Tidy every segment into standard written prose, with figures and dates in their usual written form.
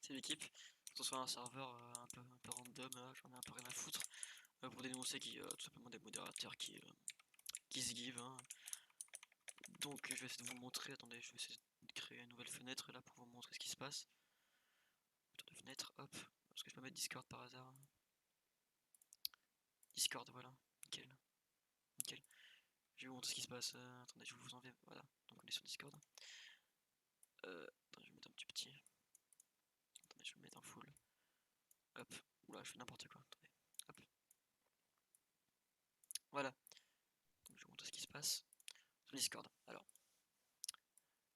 c'est l'équipe. Que ce soit un serveur un peu random, j'en ai un peu rien à foutre. Pour dénoncer tout simplement des modérateurs qui se give. Hein. Donc je vais essayer de vous montrer, attendez, je vais essayer de créer une nouvelle fenêtre là pour vous montrer ce qui se passe. Tour de fenêtre, hop. Est-ce que je peux mettre Discord par hasard? Discord, voilà, nickel. Nickel. Je vais vous montrer ce qui se passe. Attendez, je vous envoie. Voilà, donc on est sur Discord. Attendez, je vais mettre un petit. Attendez, je vais mettre en full. Hop. Oula, je fais n'importe quoi. Attendez. Hop. Voilà. Donc je vais vous montrer ce qui se passe sur Discord. Alors.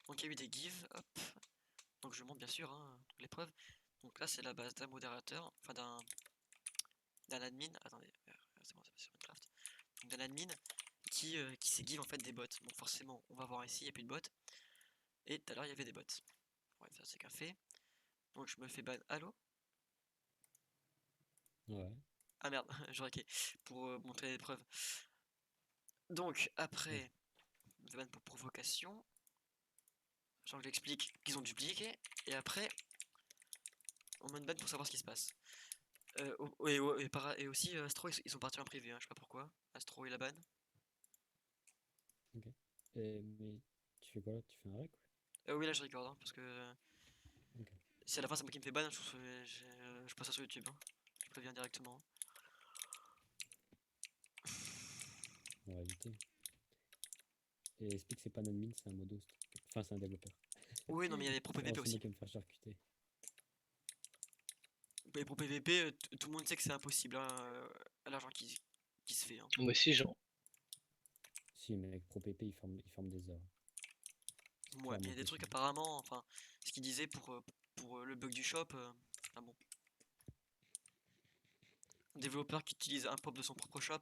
Donc il y a eu des gives. Hop. Donc je montre bien sûr hein, les preuves. Donc là c'est la base d'un modérateur. Enfin d'un admin. Attendez. C'est bon, c'est pas sur Minecraft. Donc d'un admin qui s'est give en fait des bots. Donc forcément, on va voir ici, il n'y a plus de bots. Et tout à l'heure, il y avait des bots. Ouais, ça c'est qu'un fait. Donc je me fais ban. Allo? Ouais. Ah merde, j'aurais quai. Pour montrer les preuves. Donc Ouais. après, je me fais ban pour provocation. Genre j'explique qu'ils ont dupliqué. Et après, on me ban pour savoir ce qui se passe. Et aussi, Astro, ils sont partis en privé, hein, je sais pas pourquoi. Astro et la ban. Ok. Mais tu fais quoi là? Tu fais un rec? Oui, là je record, hein, parce que Ok. si à la fin c'est moi qui me fais ban, je passe ça sur YouTube. Hein. Je préviens directement. On va éviter. Et explique que c'est pas un admin, c'est un modo. Enfin, c'est un développeur. Oui, non, mais il y a les pro Oh, PVP c'est moi aussi. qui vais me faire charcuter. Les pro PVP, tout le monde sait que c'est impossible, hein, à l'argent qui se fait. Hein. Moi aussi, genre. Si, mec, ProPP, il forme des heures. C'est Ouais, mais il y clairement a des trucs possible. apparemment, enfin, ce qu'il disait pour le bug du shop. Ah bon. Un développeur qui utilise un pop de son propre shop,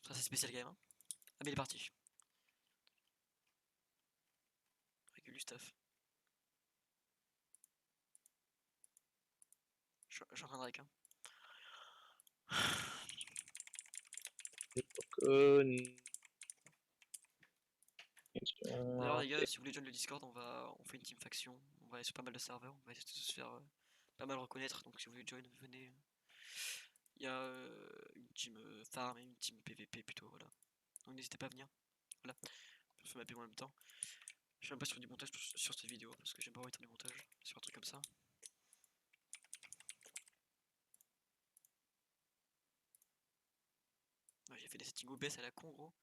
ça c'est spécial quand même. Hein. Ah, mais il est parti. Régule du stuff. Je reviendrai avec. Hein. D'ailleurs, les gars, si vous voulez joindre le Discord, on fait une team faction. On va aller sur pas mal de serveurs. On va essayer de se faire pas mal reconnaître. Donc, si vous voulez join, venez. Il y a une team farm et une team PVP plutôt. Voilà. Donc, n'hésitez pas à venir. Voilà. Je fais ma PV en même temps. Je suis même pas sur du montage sur cette vidéo parce que j'aime pas envie de faire du montage sur un truc comme ça. Ouais, j'ai fait des settings OBS à la con, gros.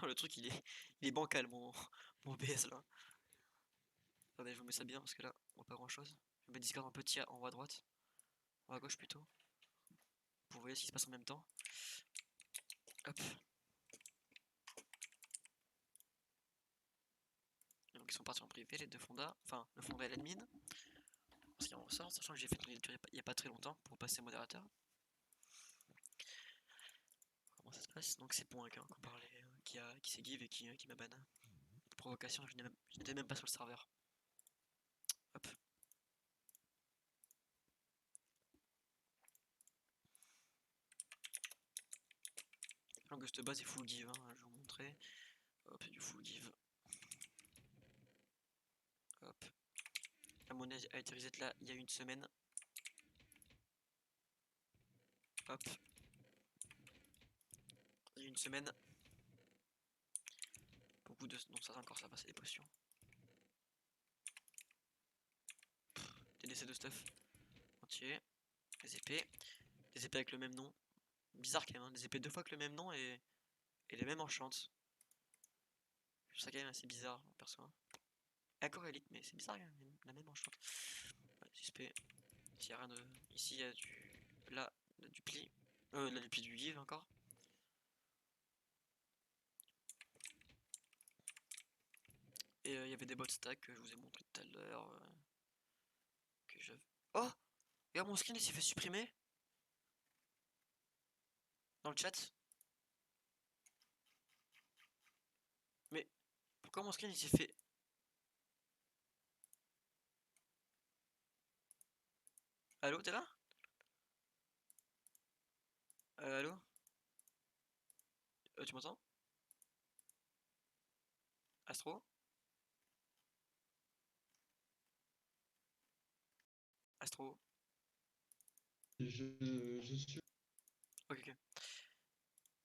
Le truc, il est bancal, mon OBS là. Attendez, je vous mets ça bien parce que là, on voit pas grand chose. Je mets Discord en petit en haut à droite. En haut à gauche plutôt. Pour voir ce qui se passe en même temps. Hop. Et donc ils sont partis en privé, les deux fondas. Enfin, le fonda et l'admin. Parce qu'il en ressort, sachant que j'ai fait une lecture il y a pas très longtemps pour passer modérateur. Comment ça se passe? Donc c'est Point qu'on parlait, qui s'est give et qui m'a ban. Provocation, je n'étais même pas sur le serveur. Hop. Donc cette base est full give, hein, je vais vous montrer. Hop, c'est du full give. Hop. La monnaie a été reset là il y a une semaine. Hop. Il y a une semaine. Beaucoup de. Non, ça encore, ça va, c'est des potions. Des décès de stuff entier. Des épées. Des épées avec le même nom. Bizarre quand même, hein, des épées deux fois avec le même nom et les mêmes enchantes. Je trouve ça quand même assez bizarre, perso. Hein. Accord élite, mais c'est bizarre quand même, la même enchante. Ouais, suspect. Ici, y a rien de. Ici, il y a du. Là, du pli. Là, du pli du give encore. Et il y avait des bot stacks que je vous ai montré tout à l'heure. Que je. Oh! Regarde mon skin, il s'est fait supprimer dans le chat. Mais pourquoi mon skin il s'est fait. Allô, t'es là? Allô? Tu m'entends? Astro? Astro. Je suis. Ok, ok.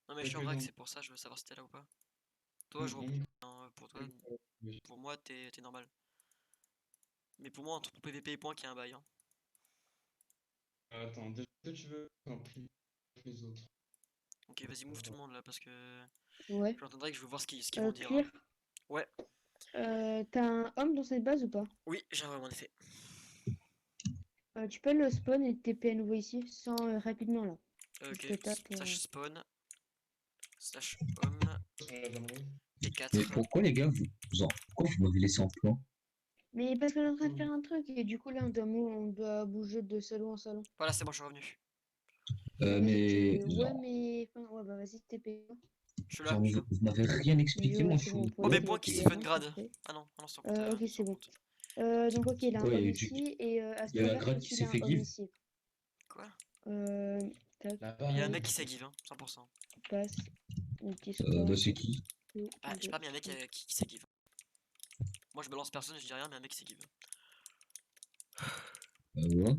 Non, mais je suis en vrac, c'est pour ça, je veux savoir si t'es là ou pas. Toi, je reprends. Pour toi, pour moi, t'es normal. Mais pour moi, entre ton PVP et point, qu'il y a un bail. Hein. Attends, déjà, tu veux un plus les autres. Ok, vas-y, move tout le monde là, parce que Ouais. j'entendrai que je veux voir ce qu'ils vont dire. Clear. Hein. Ouais. T'as un homme dans cette base ou pas? Oui, j'ai un homme en effet. Tu peux le spawn et TP à nouveau ici, sans rapidement là. Ok, Je te tape, slash spawn. Slash homme. Et 4. Mais pourquoi les gars, pourquoi vous m'avez laissé en plan? Mais parce qu'on est en train de faire un truc et du coup là on doit bouger de salon en salon. Voilà, c'est bon, je suis revenu. Mais Ouais mais... Enfin, ouais bah vas-y TP. Je suis là. genre, vous m'avez rien expliqué, moi je suis. Oh, mais point qui se fait une grade. Ah non, non, c'est en ok, c'est bon. Donc ok, il a un Ouais, homme il y a ici et à ce il y a la moment-là, grade aussi, qui il a s'est un fait homme give. ici. Quoi? Tac, Il y a un mec qui s'est give, hein, 100%. passe, une petite Bah c'est qui? Bah, je sais pas, mais il y a un mec qui s'est give. Moi, je balance personne, je dis rien, mais un mec qui s'est give. Ouais.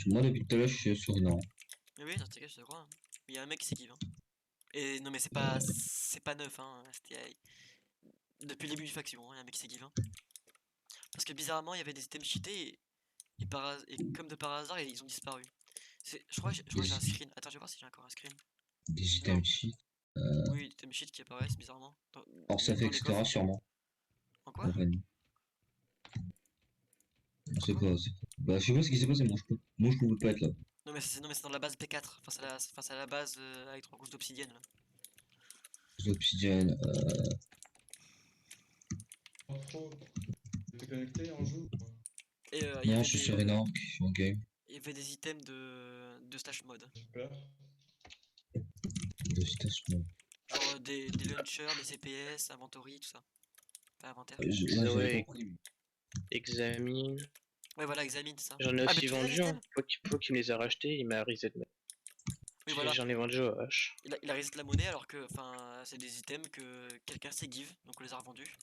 Moi depuis tout à l'heure je suis sur non. Mais oui, t'inquiète, je te crois. Hein. Mais il y a un mec qui s'est give. Hein. Et non, mais c'est pas neuf, hein. C'était depuis le début du faction, hein, il y a un mec qui s'est give. Hein. Parce que bizarrement, il y avait des items cheatés et comme de par hasard, ils ont disparu. Je crois que j'ai un screen. Attends, je vais voir si j'ai encore un screen. Des items cheat. Oui, des items cheat qui apparaissent bizarrement. Alors ça fait etc. sûrement. En quoi? Je sais pas, bah je sais pas ce qui s'est passé, moi je pouvais pas être là. Non mais c'est dans la base P4, face à la base avec 3 couches d'obsidienne là. L'obsidienne, T'es connecté en jeu? Et non, je suis sur une arc, je suis en game. il y avait des items de stash mode. Super. De stash mode. Genre des launchers, des CPS, inventory, tout ça. Enfin, inventaire. J'avais compris. Examine. Ouais voilà, examine ça. J'en ai Ah, aussi mais tu les as, les vendu. Hein. items? Faut qu'il me les a rachetés, il m'a reset. Oui voilà. J'en ai vendu au H. Il a reset la monnaie alors que c'est des items que quelqu'un s'est give, donc on les a revendus.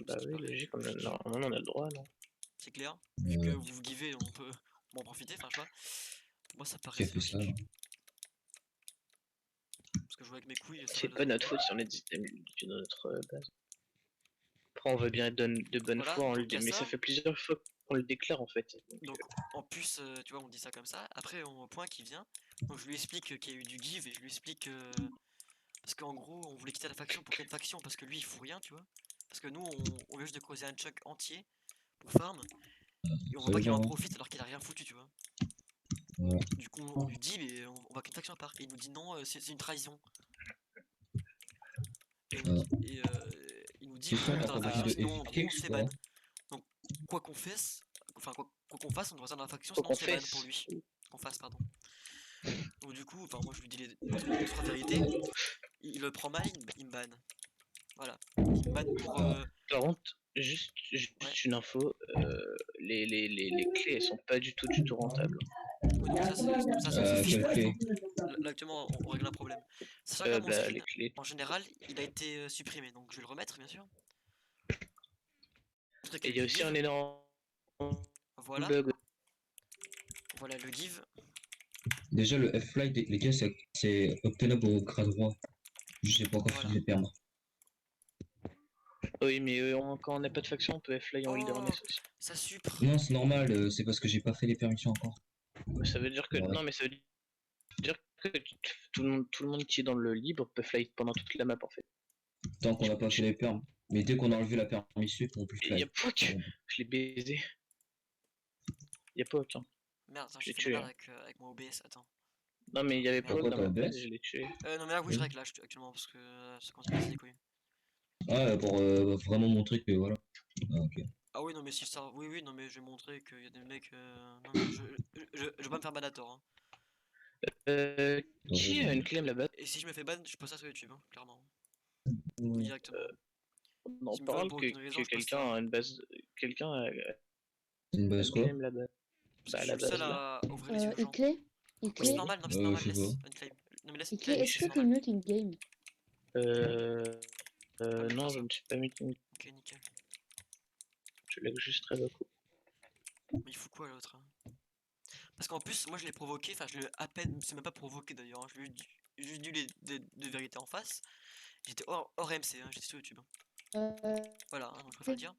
Bah oui, logique, normalement on a le droit, non? C'est clair. Vu que vous vous givez, on peut en profiter, enfin je sais pas. Pour moi ça paraît logique. Ça, Parce que jouer avec mes couilles, c'est pas notre faute si on a des items dans notre base. Après on veut bien être de bonne voilà, foi, mais ça ça fait plusieurs fois qu'on le déclare en fait. Donc en plus, tu vois, on dit ça comme ça. Après, on au point qui vient. Donc je lui explique qu'il y a eu du give et je lui explique parce qu'en gros, on voulait quitter la faction pour créer une faction parce que lui, il fout rien, tu vois. Parce que nous, on vient juste de creuser un chunk entier pour farm et on voit pas qu'il en profite alors qu'il a rien foutu, tu vois. Ouais. Du coup, on lui dit, mais on va créer une faction à part. Et il nous dit non, c'est une trahison. Et il nous dit, C'est ça, dans la t'as faction, envie de sinon FK, on se fait ban. Donc quoi qu'on fasse, quoi qu'on fasse, on doit rester dans la faction, Quoi sinon on qu'on se fait ban fasse. pour lui. Qu'on fasse, pardon. Donc du coup, moi je lui dis les trois vérités. Il le prend mal, il me banne. Voilà. Il me banne pour. Par contre, juste une info, les clés elles sont pas du tout rentables. Oui, donc ça c'est fiche pour clé. Là actuellement on règle un problème. Sachant que là, mon screen, les clés. en général, il a été supprimé, donc je vais le remettre bien sûr. Et il y a aussi un énorme voilà. bug. Voilà le give. Déjà le F-Flight, les gars, c'est obtenable au grade roi. Je sais pas encore si je vais perdre. Oui, mais quand on n'a pas de faction, on peut F-Fly en wilderness aussi. Ça supre. Non, c'est normal, c'est parce que j'ai pas fait les permissions encore. Ça veut dire que Ouais. non, mais ça veut dire que tout le monde qui est dans le libre peut fly pendant toute la map en fait. Tant qu'on n'a pas fait les perms. Mais dès qu'on a enlevé la permission, on peut Et fly. y'a pas que je l'ai baisé. Y'a pas aucun. Merde, Je j'ai l'ai fait tué. merde avec mon OBS, attends. Non mais il y avait pas Pourquoi dans t'as ma OBS? base, je l'ai tué. Non mais là oui je règle là actuellement parce que ça commence à passer les couilles. Ah, pour vraiment montrer que voilà. Ah, ok. Ah oui non mais si ça. Oui non mais je vais montrer qu'il y a des mecs. Non mais je vais pas me faire ban à tort. Hein. Qui a une clé là-bas? Et si je me fais ban, je poste ça sur YouTube, hein, clairement. Ouais. Directement. On en Si me veulent parle pour que aucune raison, je poste quelqu'un ça. a une base. Quelqu'un a Une base une quoi? clé là-bas. Parce Bah que je la suis le seul base là. à ouvrir les yeux aux gens. Iclé Oui c'est normal, non mais c'est normal, je laisse vois. unclaim. Non mais laisse Iclé, unclaim, est-ce c'est que t'es normal. mute in game? mais Non, pas je ça. ne suis pas meeting. Ok, nickel. Je lag juste très beaucoup. Mais il fout quoi l'autre, hein? Parce qu'en plus, moi je l'ai provoqué, enfin je l'ai à peine, c'est même pas provoqué d'ailleurs, hein, je lui ai juste dit de vérité en face. J'étais hors MC, hein, j'étais sur YouTube, hein. Euh, Voilà, hein, donc je préfère le dire.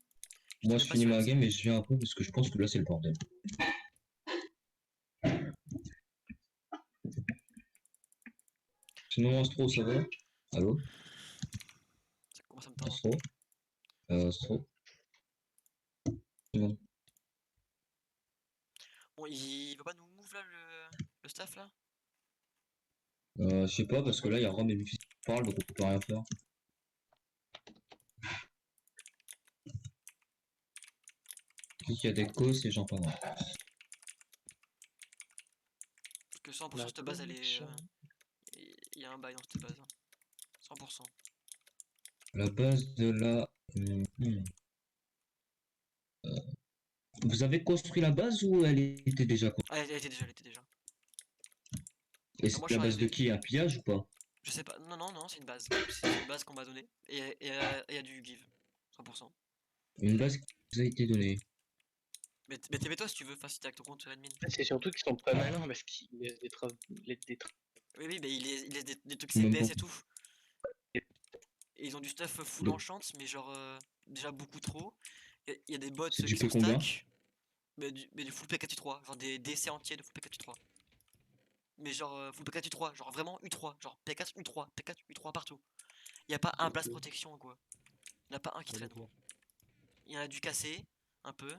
J'étais Moi, même je pas finis sur ma MC. game et je viens un peu parce que je pense que là, c'est le bordel. Sinon, Astro, ça va? Allô? Ça commence à me tendre, hein. Astro? Astro? C'est bon. Bon, il va pas nous move là le staff là? Je sais pas, parce que là, il y a Rome et Buffy qui parlent, donc on peut rien faire. Vu qu'il y a des causes et j'en parle. Parce que 100% cette base elle est. Il y a un bail dans cette base, hein. 100%. La base de la... Vous avez construit la base ou elle était déjà construite? Ah, elle était déjà. Et Ah, moi c'est je la suis base de arrivé. qui? Un pillage ou pas? Je sais pas. Non, non, non, c'est une base. C'est une base qu'on m'a donnée. Et il y a du give. 100%. Une base qui vous a été donnée. Mais TP toi si tu veux, enfin si t'es avec ton compte admin. C'est surtout qu'ils sont pas malins parce qu'ils laissent des traves. Oui, oui, mais il laisse des trucs Même CPS pas. et tout. Et ils ont du stuff full Le- enchant, mais genre déjà beaucoup trop. Il y a des bots C'est qui du sont P combien? stack. Mais du full PK3, genre des DC entiers de full PK3. Mais genre full PK3, genre vraiment U3, genre P4 U3, P4 U3 partout. Il y a pas un place protection quoi. Il n'y en a pas un qui Allez, traîne. clair. Il y en a du cassé, un peu.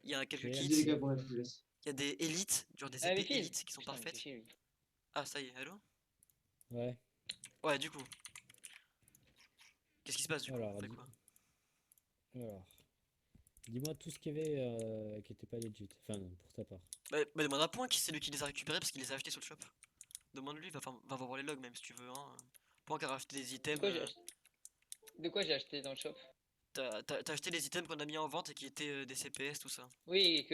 Il y a quelques Ok. kits. Vas-y les gars, bon, je vous laisse. Il y a des élites, genre des Ah, épées Miffy. élites qui sont Putain, il me fait parfaites. chier, lui. Ah ça y est, allô? Ouais. Ouais, du coup. Qu'est-ce qui se passe du coup? Alors, On fait dis- quoi? Alors. Dis-moi tout ce qu'il y avait qui était pas legit. Enfin, non, pour ta part. Bah demande à Point qui c'est lui qui les a récupérés parce qu'il les a achetés sur le shop. Demande-lui, va voir les logs même si tu veux, hein. Point qui a racheté des De items. quoi j'ai acheté De quoi j'ai acheté dans le shop? T'as acheté des items qu'on a mis en vente et qui étaient des CPS, tout ça. Oui,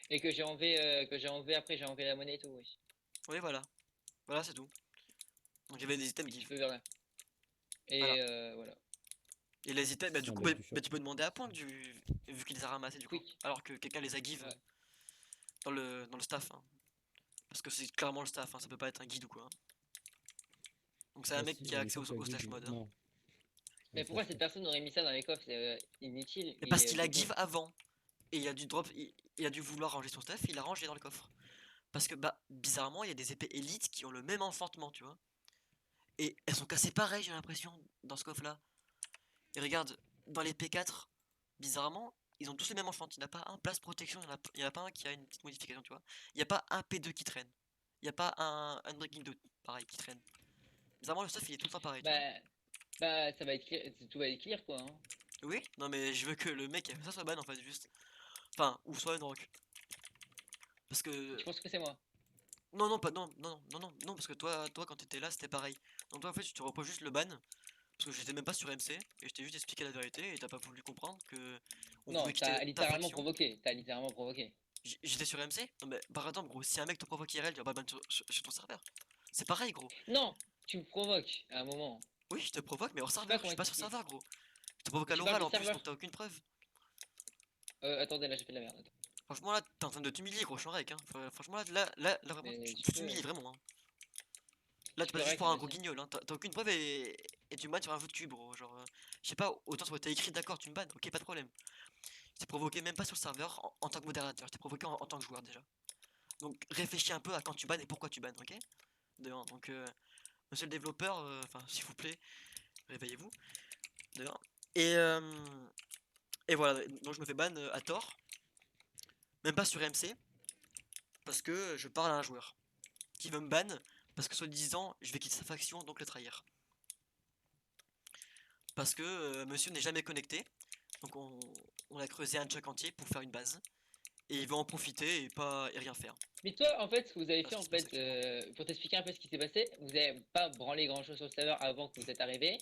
et que j'ai enlevé après, j'ai enlevé la monnaie et tout, oui. Oui, voilà. Voilà, c'est tout. Donc il y avait des items Je give. peux vers là. Et Voilà. voilà. Et les items, bah C'est du un coup, bug du shop. bah, tu peux demander à Point vu qu'il les a ramassés du coup. Quick. Alors que quelqu'un les a give Ouais. dans le staff, hein. Parce que c'est clairement le staff, hein, ça peut pas être un guide ou quoi, hein. Donc c'est un Ah, mec si, qui a il accès faut que la au guide- slash mode, hein. Non. Mais Un pourquoi slash cette mode. personne aurait mis ça dans les coffres? C'est inutile. Mais parce est qu'il a OP. give avant. Et il a dû drop, il a dû vouloir ranger son stuff, il a rangé dans le coffre. Parce que bah bizarrement il y a des épées élites qui ont le même enchantement, tu vois. Et elles sont cassées pareil, j'ai l'impression, dans ce coffre là. Et regarde, dans les P4, bizarrement, ils ont tous le même enchant. Il n'y en a pas un place protection, il y en a pas un qui a une petite modification, tu vois. Il n'y a pas un P2 qui traîne. Il n'y a pas un Unbreaking 2 pareil qui traîne. Bizarrement le stuff il est tout le temps pareil, tu vois. Bah, ça va être clear, tout va être clear quoi. Hein. Oui, non mais je veux que le mec ça soit ban en fait juste. Enfin, ou soit une rank. Parce que Je pense que c'est moi. non non pas non parce que toi quand t'étais là c'était pareil. Donc toi en fait tu te reproches juste le ban parce que j'étais même pas sur MC et je t'ai juste expliqué la vérité et t'as pas voulu comprendre que on Non, pouvait quitter t'as ta littéralement faction. provoqué. T'as littéralement provoqué. J'étais sur MC? Non mais par exemple gros, si un mec te provoque IRL, tu vas pas ban sur ton serveur. C'est pareil gros. Non, tu me provoques à un moment. Oui je te provoque mais hors Je sais serveur, pas je suis comment pas sur expliquer. serveur gros. Je te provoque à Tu parles l'oral du en plus serveur. donc t'as aucune preuve. Attendez, là j'ai fait de la merde. Attends. Franchement là t'es en train de t'humilier gros, je suis en rec hein. Franchement là vraiment Mais tu tu peux, t'humilies hein. vraiment hein. Là tu Tu peux passes juste rec, pour un gros vas-y. guignol hein. T'as aucune preuve et tu me bannes sur un jeu de cube gros. Genre je sais pas, autant soit t'as écrit d'accord tu me bannes, ok pas de problème. Je t'ai provoqué même pas sur le serveur en tant que modérateur, je t'ai provoqué en tant que joueur déjà. Donc réfléchis un peu à quand tu bannes et pourquoi tu bannes, ok? Donc monsieur le développeur, enfin s'il vous plaît, réveillez-vous. D'ailleurs. Et voilà, donc je me fais ban à tort. Même pas sur MC. Parce que je parle à un joueur. Qui veut me ban. Parce que soi-disant, je vais quitter sa faction, donc le trahir. Parce que monsieur n'est jamais connecté. Donc on a creusé un chuck entier pour faire une base. Et il va en profiter et rien faire. Mais toi, en fait, ce que vous avez Ah, fait, c'est en ce qui se passe fait, actuellement. pour t'expliquer un peu ce qui s'est passé, vous avez pas branlé grand chose sur le serveur avant que vous êtes arrivé.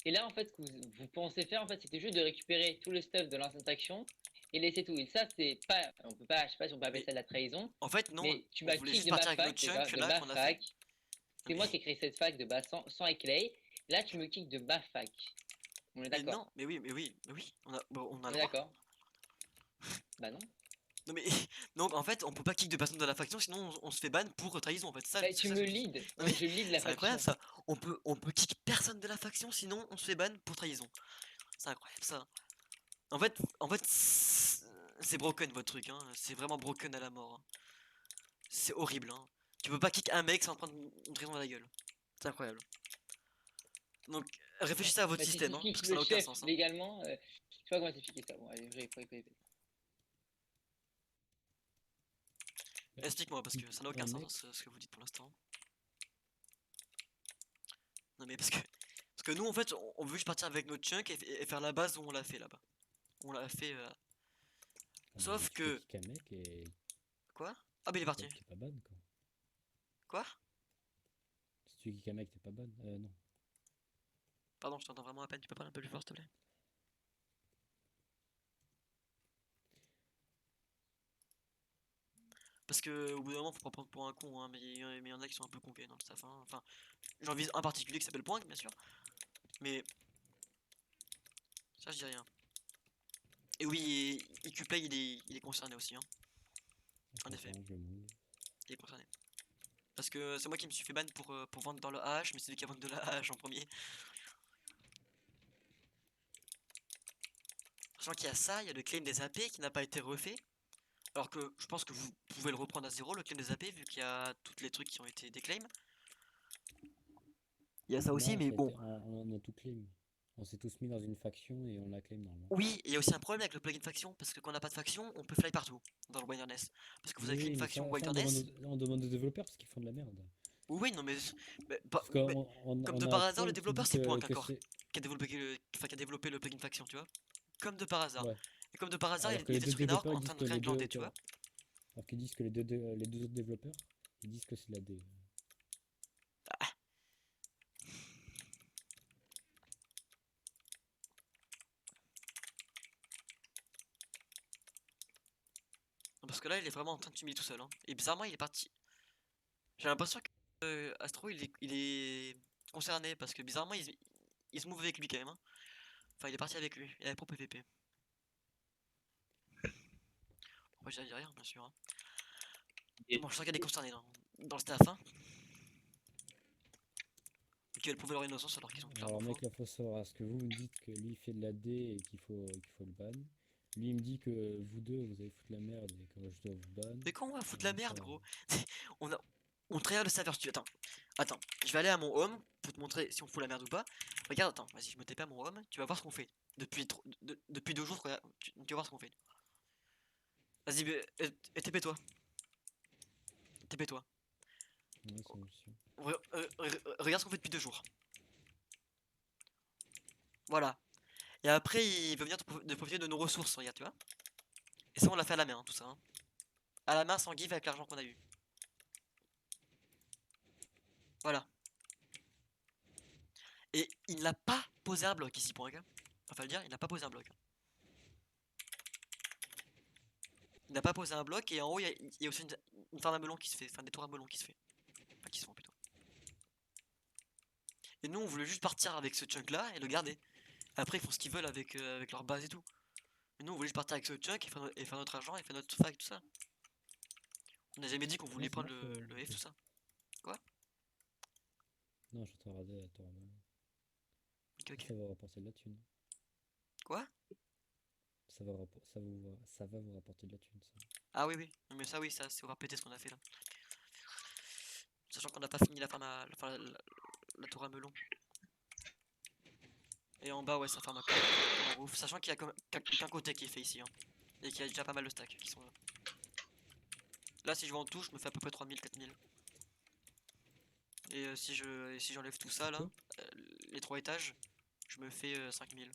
Et là, en fait, ce que vous pensez faire, en fait, c'était juste de récupérer tout le stuff de l'ancienne faction et laisser tout. Et ça, c'est pas, on peut pas, je sais pas si on peut appeler Mais ça de la trahison, en fait, non, mais tu on m'as voulait kick juste de ma partir avec fac notre déjà, chunk de là ma qu'on a fac. fait. C'est moi qui ai créé cette fac de bas sans Clay. Là, tu me kicks de ma fac. On est Mais d'accord. non, mais oui, on a On le est droit. d'accord. Bah non. Non mais donc en fait on peut pas kick deux personnes de la faction sinon on se fait ban pour trahison en fait. Ça, Bah, c'est tu ça me le souci. lead. Non mais Je lead la c'est incroyable faction. ça. On peut kick personne de la faction sinon on se fait ban pour trahison. C'est incroyable ça. En fait c'est broken votre truc hein. C'est vraiment broken à la mort. Hein. C'est horrible hein. Tu peux pas kick un mec sans prendre une trahison à la gueule. C'est incroyable. Donc réfléchissez à votre Bah, si système tu hein, parce kicks que ça le n'a aucun chef sens. Hein. légalement, je sais pas comment t'expliquer ça. Bon, allez, faut répéter. Explique-moi parce que ça n'a aucun Un sens mec, hein, ce que vous dites pour l'instant. Non mais parce que nous en fait on veut juste partir avec notre chunk et faire la base où on l'a fait là-bas. On l'a fait ah bah, sauf tu peux que kick un mec et quoi? Ah bah il est parti. t'es pas ban quoi. Quoi? Si tu kick un mec, t'es pas ban. Non. Pardon, je t'entends vraiment à peine, tu peux parler un peu plus fort s'il te plaît. Parce que au bout d'un moment faut pas prendre pour un con hein, mais il y en a qui sont un peu conqués dans le staff hein. Enfin, j'en vise un particulier qui s'appelle Point bien sûr. Mais ça je dis rien. Et oui, IQPlay il est concerné aussi hein. En effet, Attends, je le move. il est concerné. Parce que c'est moi qui me suis fait ban pour vendre dans le AH, mais c'est lui qui a vendu de la AH en premier. Sachant qu'il y a ça, il y a le claim des AP qui n'a pas été refait. Alors que je pense que vous pouvez le reprendre à zéro, le claim des AP, vu qu'il y a tous les trucs qui ont été déclaim. Il y a ça aussi, Non, mais bon. on a tout claim. On s'est tous mis dans une faction et on l'a claim normalement. Oui, il y a aussi un problème avec le plugin faction, parce que quand on n'a pas de faction, on peut fly partout dans le Wilderness. Parce que vous avez créé Oui, une mais faction ça, Wilderness. on demande aux développeurs parce qu'ils font de la merde. Oui, non, mais, Parce qu'on comme on de a par hasard, le Point qui développeur dit c'est Point que encore c'est. qui a développé le plugin faction, tu vois. Comme de par hasard. Ouais. Et comme de par hasard, Alors que il les était deux sur Inark développeurs en disent train de que les réaglander, deux. tu vois. Alors qu'ils disent que les deux autres développeurs, ils disent que c'est de la D. Parce que là, il est vraiment en train de s'humilier tout seul. Hein. Et bizarrement, il est parti. J'ai l'impression que Astro, il est concerné parce que bizarrement, il se move avec lui quand même. Hein. Enfin, il est parti avec lui. Il avait pro PVP. Moi, j'ai dit rien, bien sûr. Hein. Et- Bon, je sens qu'il y a des concernés dans le staff. Hein. Qui veulent prouver leur innocence alors qu'ils ont clairement Alors, faux. mec, là, faut savoir, est-ce que vous me dites que lui il fait de la D et qu'il faut le ban? Lui, il me dit que vous deux, vous allez foutre la merde et que je dois vous ban. Mais quand on va foutre Ouais, la merde, ça- gros. On tryhard le serveur studio. Attends, je vais aller à mon home pour te montrer si on fout la merde ou pas. Regarde, attends, vas-y, je me TP à mon home, tu vas voir ce qu'on fait. Depuis 2 jours, regarde, tu vas voir ce qu'on fait. Vas-y, TP-toi. TP-toi. Ouais, c'est bon, je suis. Regarde ce qu'on fait depuis 2 jours. Voilà. Et après, il veut venir de profiter de nos ressources, regarde, tu vois. Et ça, on l'a fait à la main, tout ça. Hein. À la main, sans give, avec l'argent qu'on a eu. Voilà. Et il n'a pas posé un bloc ici, pour un gars. Enfin, le dire, il n'a pas posé un bloc. Il n'a pas posé un bloc, et en haut, il y a aussi une farm à melon qui se fait. Enfin, des tours à melon qui se fait. Enfin, qui se font plutôt. Et nous, on voulait juste partir avec ce chunk-là et le garder. Après, ils font ce qu'ils veulent avec leur base et tout. Mais nous, on voulait juste partir avec ce chunk et faire notre argent et faire notre fac, tout ça. On n'a jamais dit qu'on voulait Ouais, ça prendre marche, le F, tout ça. Non, je suis en train de regarder la tour. Ok, ok. Ça va rapporter de la thune. Quoi? Ça va vous rapporter de la thune, ça. Ah oui, oui. Non, mais ça, oui, ça, c'est on va péter ce qu'on a fait là. Sachant qu'on n'a pas fini la la tour à melon. Et en bas, ouais, ça ferme un roof. Sachant qu'il y a qu'un côté qui est fait ici. Hein. Et qu'il y a déjà pas mal de stacks qui sont là. Là, si je vais en tout, je me fais à peu près 3000, 4000. Et si j'enlève tout ça là, les 3 étages, je me fais 5000. Moi,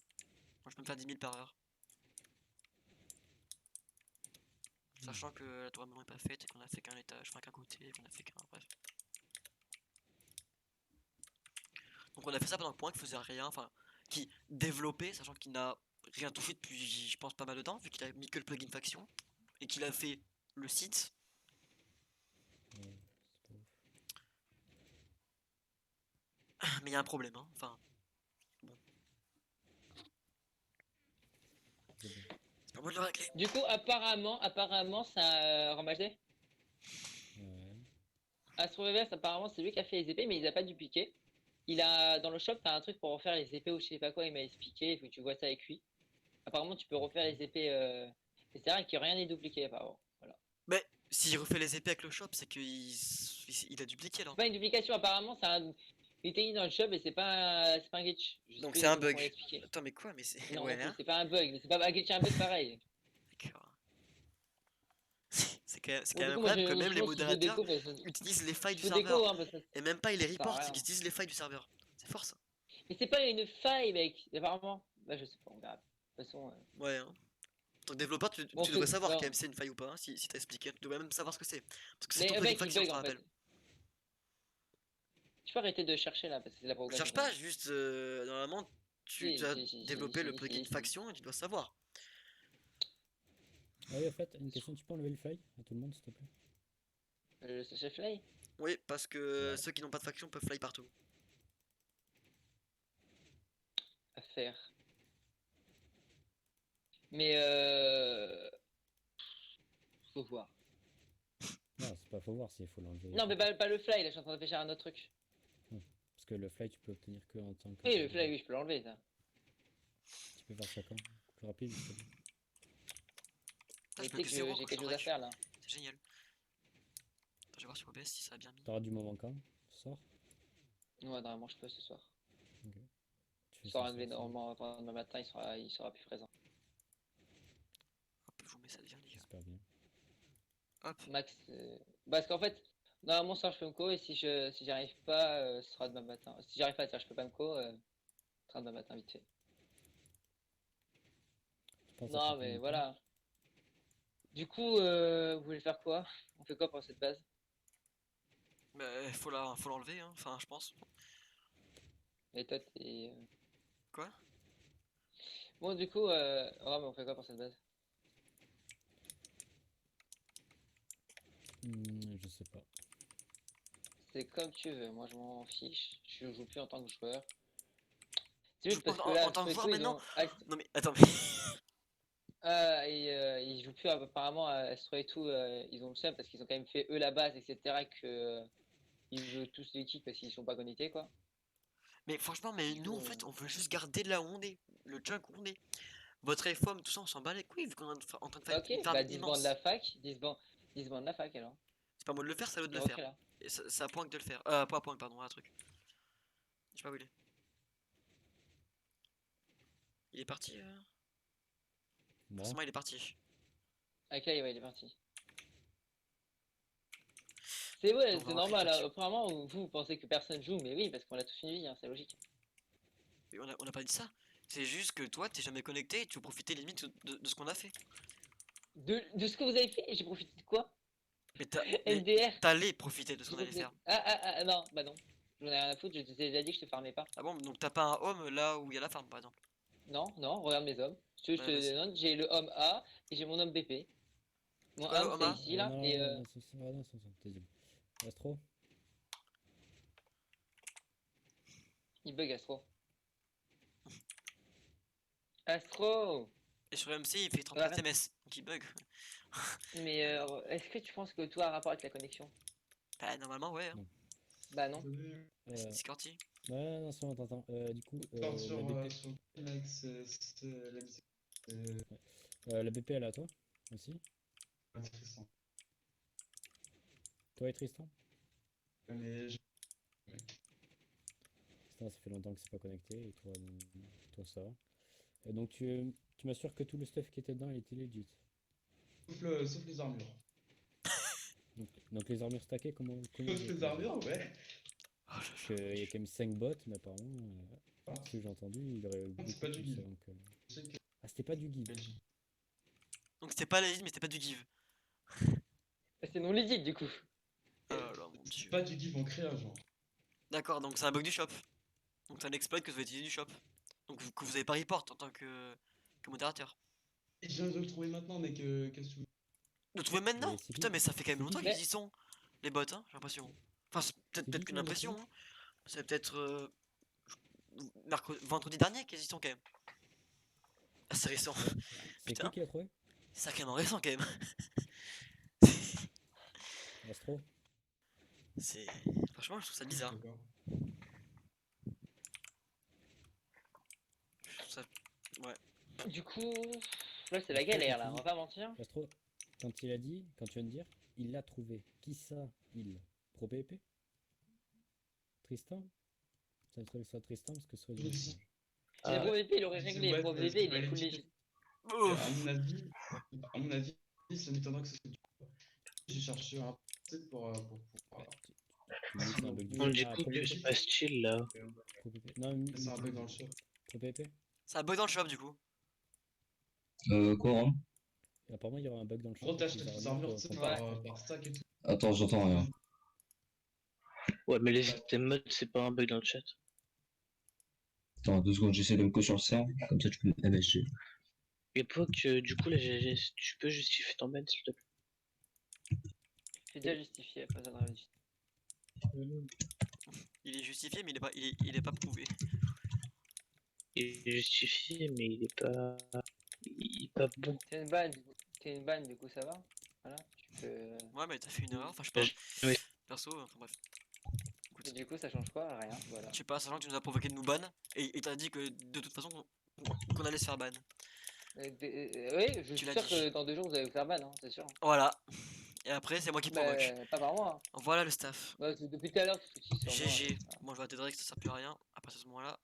je peux me faire 10 000 par heure. Sachant que la tour à melon est pas faite et qu'on a fait qu'un étage, enfin qu'un côté, et qu'on a fait qu'un. Bref. Donc on a fait ça pendant le point qui faisait rien, enfin qui développait, sachant qu'il n'a rien touché depuis je pense pas mal de temps, vu qu'il a mis que le plugin faction et qu'il a fait le site. Ouais, c'est pas ouf. Mais il y a un problème, hein. Enfin bon. On va le régler. Du coup, apparemment, ça Ramajde. Ouais. Astro Reverse, apparemment, c'est lui qui a fait les épées, mais il les a pas dupliquées. Il a dans le shop, t'as un truc pour refaire les épées ou je sais pas quoi. Il m'a expliqué. Il faut que tu vois ça avec lui. Apparemment, tu peux refaire les épées, etc. Et que rien n'est dupliqué, apparemment. Voilà. Mais s'il refait les épées avec le shop, c'est qu'il il a dupliqué là. C'est pas une duplication, apparemment, c'est un. Il était mis dans le shop et c'est pas un glitch. Je sais Donc plus c'est un comment bug. l'expliquer. Attends, mais quoi? Mais c'est. Non, Ouais, non, hein. c'est pas un bug, mais c'est pas un glitch, un bug pareil. D'accord. C'est quand même Bon, du coup, incroyable que même les je modérateurs déco, parce que- utilisent les failles je du fais déco, serveur. hein, parce que Et même pas ils les ça sert à reportent, rien. ils utilisent les failles du serveur. C'est fort ça. Mais c'est pas une faille, mec. Apparemment. Bah, je sais pas, on verra. De toute façon. Ouais, hein. En tant que développeur, Bon, tu devrais savoir non. quand même si c'est une faille ou pas, hein, si t'as expliqué. Tu devrais même savoir ce que c'est. Parce que c'est Mais ton le plugin mec, il faction, je bug te en fait. rappelle. Tu peux arrêter de chercher là, parce que c'est la Je progression. cherche pas, juste normalement, tu Si, as si, développé le plugin si. faction et tu dois savoir. Ah oui, en fait, une question, tu peux enlever le fly à tout le monde, s'il te plaît? Le chef fly. Oui, parce que Ouais. ceux qui n'ont pas de faction peuvent fly partout. À faire. Mais faut voir. Non, c'est pas, faut voir s'il faut l'enlever. Non, mais pas le fly, là, je suis en train de réfléchir à un autre truc. Parce que le fly, tu peux obtenir que en tant que. Oui, le fly, oui, je peux l'enlever, ça. Tu peux faire ça quand? Plus rapide, s'il te plaît. Putain, Mais je tu peux sais plus que zéro j'ai quand quelque je chose à rage. faire là. C'est génial. Attends, je vais voir sur OBS si ça a bien mis. T'auras du moment quand? Ce soir? Ouais, normalement, je peux ce soir. Ok. Tu fais Je ça sors ce un de soir. normalement, avant demain matin, il sera plus présent. Hop, je vous mets ça bien, les gars. J'espère bien. Hop. Max. Parce qu'en fait, normalement, ce soir, je peux me co, et si j'y arrive pas, ce sera demain matin. Si j'arrive pas à dire je peux pas me co, ce sera demain matin, vite fait. Tu penses à Non, faire mais combien de voilà. Du coup, vous voulez faire quoi? On fait quoi pour cette base? Mais faut l'enlever, hein. Enfin, je pense. Et toi, t'es. Quoi? Bon, du coup, ouais, mais on fait quoi pour cette base? Je sais pas. C'est comme tu veux, moi je m'en fiche. Je joue plus en tant que joueur. C'est Tu juste joues parce en- que là, en tant que Astro joueur et tout, ils maintenant? ont- Non mais attends, ils jouent plus apparemment à Astro et tout, ils ont le seum parce qu'ils ont quand même fait eux la base, etc. Que ils veulent tous les kicks parce qu'ils sont pas connectés quoi. mais franchement, mais Du nous en coup, fait, on veut juste garder là où on est, le junk où on est. Votre réforme, tout ça, on s'en bat les couilles vu qu'on est en train de faire ok, une farm bah 10 bandes de immense. la fac, 10 bandes de la fac alors. C'est pas à moi de le faire, c'est à eux de Et le refais faire. là. Et c'est à point que de le faire. Pas à point, pardon, un truc. Je sais pas où il est. Il est parti Moi? Forcément, il est parti. Ok, ouais, il est parti. C'est vrai, On va c'est voir normal. réflexion. Apparemment, vous pensez que personne joue, mais oui, parce qu'on a tous une vie, hein, c'est logique. Mais on a pas dit ça. C'est juste que toi, t'es jamais connecté et tu veux profiter limite de ce qu'on a fait. De ce que vous avez fait, j'ai profité de quoi? Mais NDR. t'allais profiter de ce J'ai qu'on allait profité- faire. non, bah non. J'en ai rien à foutre, je t'ai déjà dit que je te farmais pas. Ah bon, donc t'as pas un home là où il y a la farm par exemple. Non, non, regarde mes hommes. Je Ouais, te vas-y. donne, j'ai le homme A et j'ai mon homme BP. Mon quoi, le homme homme c'est A ici là, non, et non, non, t'es zéro. Astro? il bug Astro. Astro! Et sur MC, il fait Ouais, 34 ms, donc il bug. Mais est-ce que tu penses que tout a un rapport avec la connexion? Bah, normalement, ouais. Hein. Bah non. C'est Discordi. Ouais, non, c'est bon, attends. Du coup, Part la sur, BP. sur Max, la musique, La BP, elle est à toi aussi? intéressant. Toi et Tristan? Mais Tristan, ça fait longtemps que c'est pas connecté, et toi ça va. Et donc, tu m'assures que tout le stuff qui était dedans, il était legit. sauf les armures. Donc les armures stackées, comment Sauf les armures, ouais. Parce qu'il y a quand même 5 bots, mais apparemment, ce que j'ai entendu, il aurait eu beaucoup C'est pas du plus, give. donc, Je sais que Ah, c'était pas du give. Donc c'était pas legit, mais c'était pas du give. C'est non legit du coup. Oh là là, mon c'est dieu. pas du give en créa, genre. D'accord, donc c'est un bug du shop. Donc c'est un exploit que vous avez utilisé du shop. Donc que vous avez pas report en tant que modérateur. Et je viens de le trouver maintenant, mais qu'est-ce que tu veux? Le trouver maintenant? Mais c'est Putain, qui? mais ça fait quand même C'est longtemps qui? qu'ils y sont, les bots, hein, j'ai l'impression. Enfin, c'est C'est peut-être qui qu'une qui l'a impression. trouvé? Hein. C'est peut-être vendredi dernier qu'ils y sont quand même. Ah, c'est récent. C'est Putain. qui l'a trouvé? C'est sacrément récent quand même. Astro? C'est. Franchement, je trouve ça bizarre. D'accord. Je trouve ça. Du coup, là c'est la galère là, on va pas mentir. Astro, quand tu viens de dire, il l'a trouvé. Qui ça, il? Pro PvP? Tristan? Ça me semble que ce soit Tristan parce que ce soit Oui. du Si Ah, le pro VP il aurait Je réglé, sais le pro pas, VP il est c'est full pas légit. Ouf. À mon avis, ça m'étonnerait que ce soit du. J'ai cherché un site pour. Tu me dis que c'est un bug bon, du Ah, coup, Pro que PvP? se passe-t-il là? Pro PvP. Non, mais C'est un bug dans le shop. Pro PvP? C'est un bug dans le shop du coup. Quoi, Ron? Et apparemment, il y aura un bug dans le En gros, shop. t'achètes les armures, tu sais, Ouais. par stack et tout. Attends, j'entends rien. Ouais, mais les items mods, c'est pas un bug dans le chat. Attends, 2 secondes, j'essaie de me co sur le serveur, comme ça tu peux MSG. Et pour que du coup, là, tu peux justifier ton ban, s'il te plaît. J'ai déjà justifié, pas besoin de réjustifier. Il est justifié, mais il est pas prouvé. Il est justifié, mais il est pas. Il est pas bon. C'est une ban, du coup ça va. Voilà, tu peux. Ouais, mais t'as fait une erreur, enfin, je sais pas. Oui. Perso, enfin bref. Écoute, Et du coup ça change quoi? Rien, voilà. je sais pas, sachant que tu nous as provoqué de nous ban, et t'as dit que de toute façon, qu'on allait se faire ban. Oui, je Tu suis l'as sûr dit. que dans 2 jours vous allez vous faire ban, hein, c'est sûr. Voilà. Et après, c'est moi qui provoque. Mais pas par moi. Hein. Voilà le staff. Bah, depuis tout à l'heure, tu te sur moi. GG. Voilà. Bon, je vais Tedrex, ça sert plus à rien. À partir de ce moment-là,